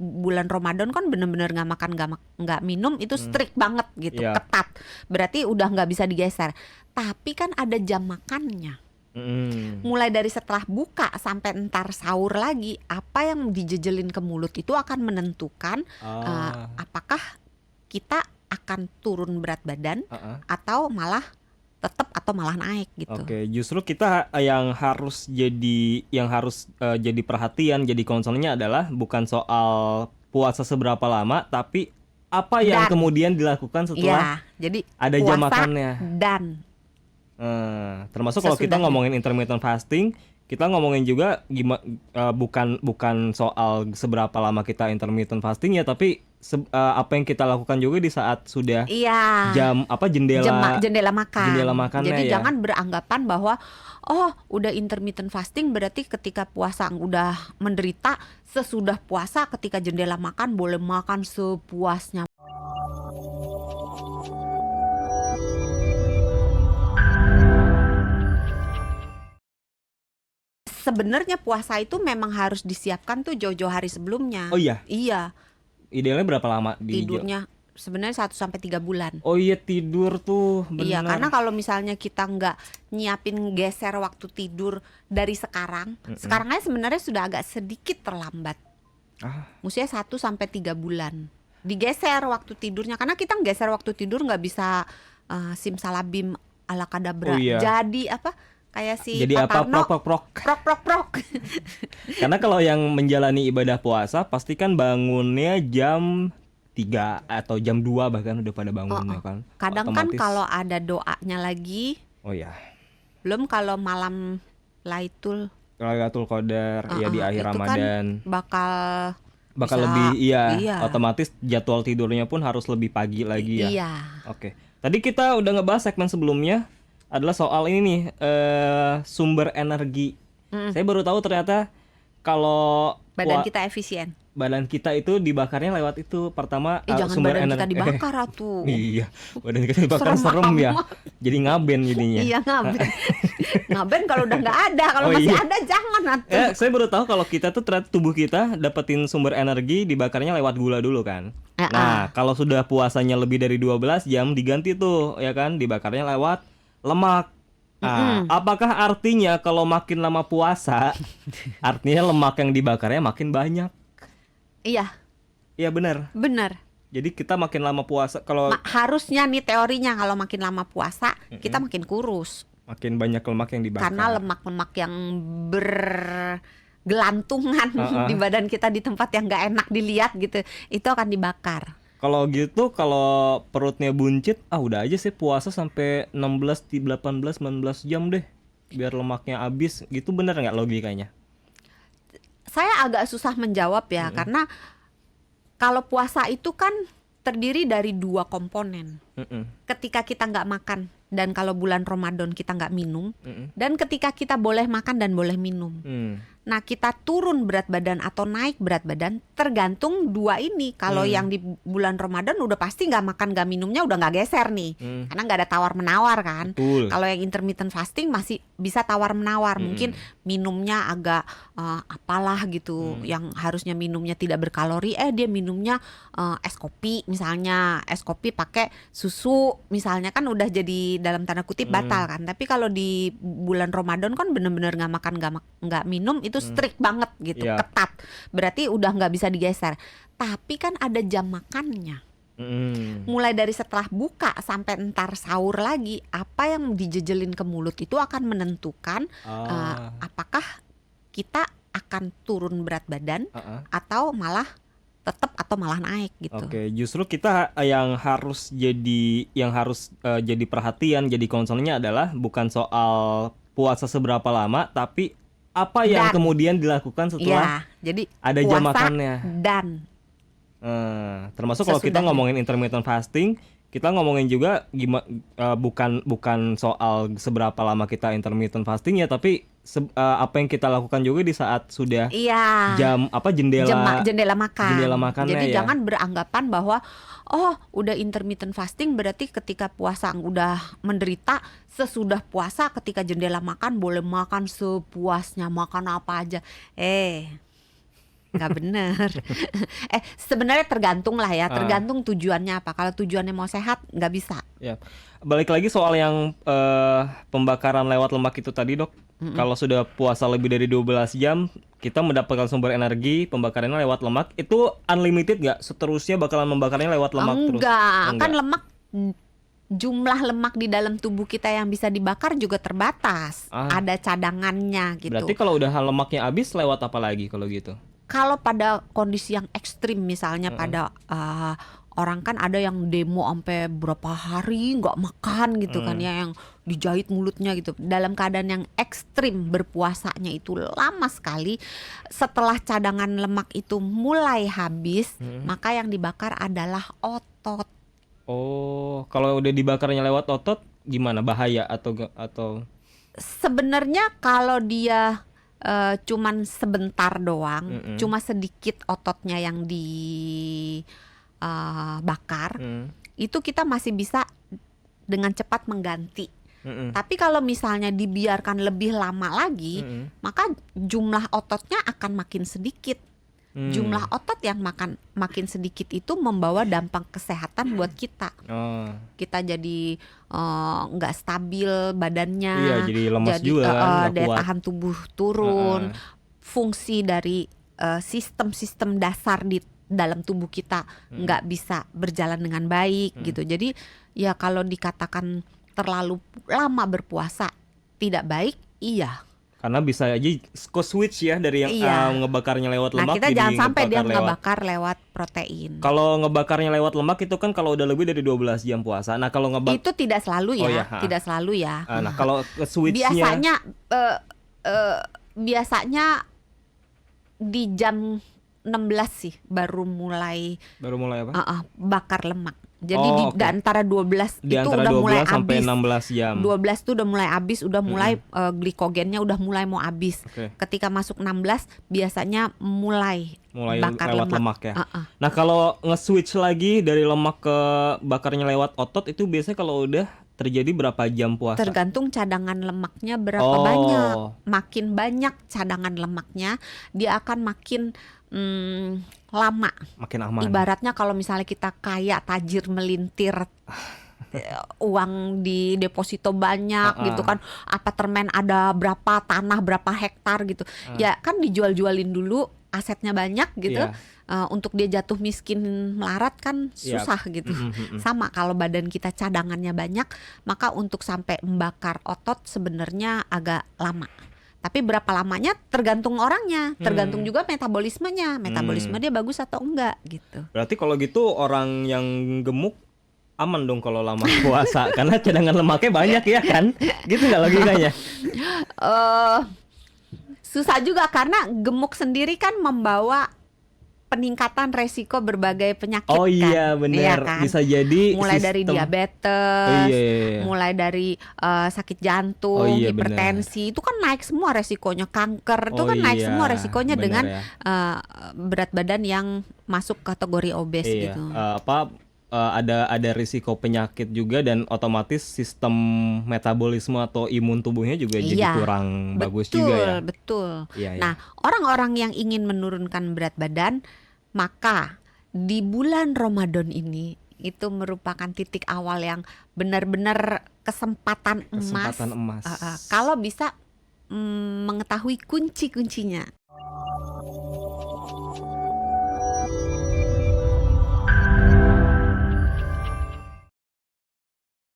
bulan Ramadan kan bener-bener nggak makan nggak minum itu strict banget gitu, Iya. ketat. Berarti udah nggak bisa digeser. Tapi kan ada jam makannya. Mulai dari setelah buka sampai entar sahur lagi, apa yang dijejelin ke mulut itu akan menentukan apakah kita akan turun berat badan atau malah tetap atau malah naik gitu. Oke, justru kita yang harus jadi perhatian, jadi concernnya adalah bukan soal puasa seberapa lama, tapi apa yang kemudian dilakukan setelah jadi ada jam puasa makannya. dan termasuk kalau kita ngomongin intermittent fasting, kita ngomongin juga bukan soal seberapa lama kita intermittent fasting ya, tapi apa yang kita lakukan juga di saat sudah jendela makannya. Jadi ya. jangan beranggapan bahwa udah intermittent fasting berarti ketika puasa udah menderita, sesudah puasa ketika jendela makan boleh makan sepuasnya. Sebenarnya puasa itu memang harus disiapkan tuh jauh-jauh hari sebelumnya. Oh iya? Iya. Idealnya berapa lama? Tidurnya sebenarnya 1-3 bulan. Oh iya, tidur tuh benar. Iya, karena kalau misalnya kita nggak nyiapin geser waktu tidur dari sekarang, sekarang aja sebenarnya sudah agak sedikit terlambat. Mestinya 1-3 bulan digeser waktu tidurnya, karena kita nggeser waktu tidur nggak bisa simsalabim ala kadabra. Oh iya. Jadi apa? Kayak si jadi Pak Tarno, prok. Karena kalau yang menjalani ibadah puasa pasti kan bangunnya jam 3 atau jam 2 bahkan udah pada bangun ya kan. Kadang otomatis. Kan kalau ada doanya lagi. Oh ya. Belum kalau malam Lailatul Qadar ya di akhir Ramadan. Kan bakal lebih otomatis jadwal tidurnya pun harus lebih pagi lagi ya. Iya. Oke. Tadi kita udah ngebahas segmen sebelumnya adalah soal ini nih, sumber energi. Saya baru tahu ternyata kalau badan kita efisien. Badan kita itu dibakarnya lewat itu. Pertama jangan sumber badan energi kita dibakar atuh. Iya, badan kita dibakar serem ya. Jadi ngaben jadinya. Iya, ngaben. Ngaben kalau udah nggak ada, kalau masih ada jangan atuh. Saya baru tahu kalau kita tuh ternyata tubuh kita dapetin sumber energi dibakarnya lewat gula dulu kan. Nah, kalau sudah puasanya lebih dari 12 jam diganti tuh ya kan, dibakarnya lewat lemak. Apakah artinya kalau makin lama puasa artinya lemak yang dibakarnya makin banyak? Iya. Iya benar. Benar. Jadi kita makin lama puasa kalau harusnya nih teorinya kalau makin lama puasa kita makin kurus. Makin banyak lemak yang dibakar. Karena lemak-lemak yang bergelantungan di badan kita di tempat yang nggak enak dilihat gitu, itu akan dibakar. Kalau gitu, kalau perutnya buncit, udah aja sih puasa sampai 16, 18, 19 jam deh, biar lemaknya habis. Gitu bener nggak logikanya? Saya agak susah menjawab ya, karena kalau puasa itu kan terdiri dari 2 komponen. Ketika kita nggak makan dan kalau bulan Ramadan kita nggak minum, dan ketika kita boleh makan dan boleh minum. Nah, kita turun berat badan atau naik berat badan tergantung 2 ini. Kalau yang di bulan Ramadan udah pasti nggak makan nggak minumnya udah nggak geser nih, karena nggak ada tawar menawar kan. Kalau yang intermittent fasting masih bisa tawar menawar, mungkin minumnya agak apalah gitu, yang harusnya minumnya tidak berkalori, dia minumnya es kopi misalnya, es kopi pakai susu misalnya, kan udah jadi dalam tanda kutip batal kan. Tapi kalau di bulan Ramadan kan bener-bener nggak makan nggak minum itu strict banget gitu, ketat. Berarti udah nggak bisa digeser. Tapi kan ada jam makannya. Mulai dari setelah buka sampai entar sahur lagi, apa yang dijejelin ke mulut itu akan menentukan apakah kita akan turun berat badan atau malah tetap atau malah naik gitu. Oke, justru kita yang harus jadi perhatian, jadi concernnya adalah bukan soal puasa seberapa lama, tapi apa yang kemudian dilakukan setelah jadi ada jam makannya. Dan termasuk kalau kita ngomongin intermittent fasting, kita ngomongin juga bukan soal seberapa lama kita intermittent fasting ya, tapi apa yang kita lakukan juga di saat sudah jendela makannya. Jadi ya. jangan beranggapan bahwa udah intermittent fasting berarti ketika puasa udah menderita, sesudah puasa ketika jendela makan boleh makan sepuasnya, makan apa aja. nggak bener. Sebenarnya tergantung lah ya, tergantung tujuannya apa. Kalau tujuannya mau sehat, nggak bisa. Ya. Balik lagi soal yang pembakaran lewat lemak itu tadi, Dok. Kalau sudah puasa lebih dari 12 jam, kita mendapatkan sumber energi, pembakarannya lewat lemak, itu unlimited nggak? Seterusnya bakalan membakarnya lewat lemak terus? Enggak, kan lemak, jumlah lemak di dalam tubuh kita yang bisa dibakar juga terbatas. Ada cadangannya gitu. Berarti kalau udah lemaknya habis, lewat apa lagi kalau gitu? Kalau pada kondisi yang ekstrim, misalnya pada orang kan ada yang demo sampai berapa hari nggak makan gitu kan ya, yang dijahit mulutnya gitu. Dalam keadaan yang ekstrim berpuasanya itu lama sekali, setelah cadangan lemak itu mulai habis, maka yang dibakar adalah otot. Oh, kalau udah dibakarnya lewat otot gimana? Bahaya atau? Sebenarnya kalau dia cuman sebentar doang, cuma sedikit ototnya yang dibakar, itu kita masih bisa dengan cepat mengganti. Tapi kalau misalnya dibiarkan lebih lama lagi, maka jumlah ototnya akan makin sedikit. Jumlah otot yang makin sedikit itu membawa dampak kesehatan buat kita. Kita jadi nggak stabil badannya, Iya, jadi lemas juga, nggak daya kuat. tahan tubuh turun, fungsi dari sistem-sistem dasar di dalam tubuh kita nggak bisa berjalan dengan baik gitu. Jadi ya kalau dikatakan terlalu lama berpuasa tidak baik, iya. Karena bisa aja switch ya dari yang ngebakarnya lewat lemak. Nah, kita jadi jangan sampai dia ngebakar ngebakar lewat protein. Kalau ngebakarnya lewat lemak itu kan kalau udah lebih dari 12 jam puasa. Nah, kalau itu tidak selalu ya, tidak selalu ya. Nah, kalau switchnya biasanya di jam 16 sih baru mulai apa? Bakar lemak. Jadi di antara 12 di itu antara udah 12 mulai sampai habis. 16 jam. 12 itu udah mulai habis, udah mulai glikogennya udah mulai mau habis. Ketika masuk 16 biasanya mulai bakar lewat lemak ya. Nah, kalau nge-switch lagi dari lemak ke bakarnya lewat otot itu biasanya kalau udah terjadi berapa jam puasa? Tergantung cadangan lemaknya berapa banyak. Makin banyak cadangan lemaknya, dia akan makin lama. Makin aman. Ibaratnya kalau misalnya kita kaya, tajir melintir, uang di deposito banyak gitu kan, apartemen ada berapa, tanah berapa hektar gitu. Ya kan dijual-jualin dulu, asetnya banyak gitu. Untuk dia jatuh miskin melarat kan susah gitu. Sama kalau badan kita cadangannya banyak, maka untuk sampai membakar otot sebenarnya agak lama. Tapi berapa lamanya tergantung orangnya, tergantung juga metabolismenya. Metabolisme dia bagus atau enggak gitu. Berarti kalau gitu orang yang gemuk aman dong kalau lama puasa karena cadangan lemaknya banyak ya kan? Gitu nggak logikanya? Susah juga karena gemuk sendiri kan membawa peningkatan resiko berbagai penyakit kan. Oh iya benar, iya kan? Bisa jadi mulai dari diabetes, mulai dari sakit jantung, hipertensi, itu kan naik semua resikonya. Kanker itu kan naik semua resikonya dengan berat badan yang masuk kategori obes gitu. Ada risiko penyakit juga dan otomatis sistem metabolisme atau imun tubuhnya juga jadi kurang bagus juga ya. Betul. Nah, orang-orang yang ingin menurunkan berat badan, maka di bulan Ramadan ini itu merupakan titik awal yang benar-benar kesempatan emas. Kesempatan emas. Kalau bisa mengetahui kunci-kuncinya.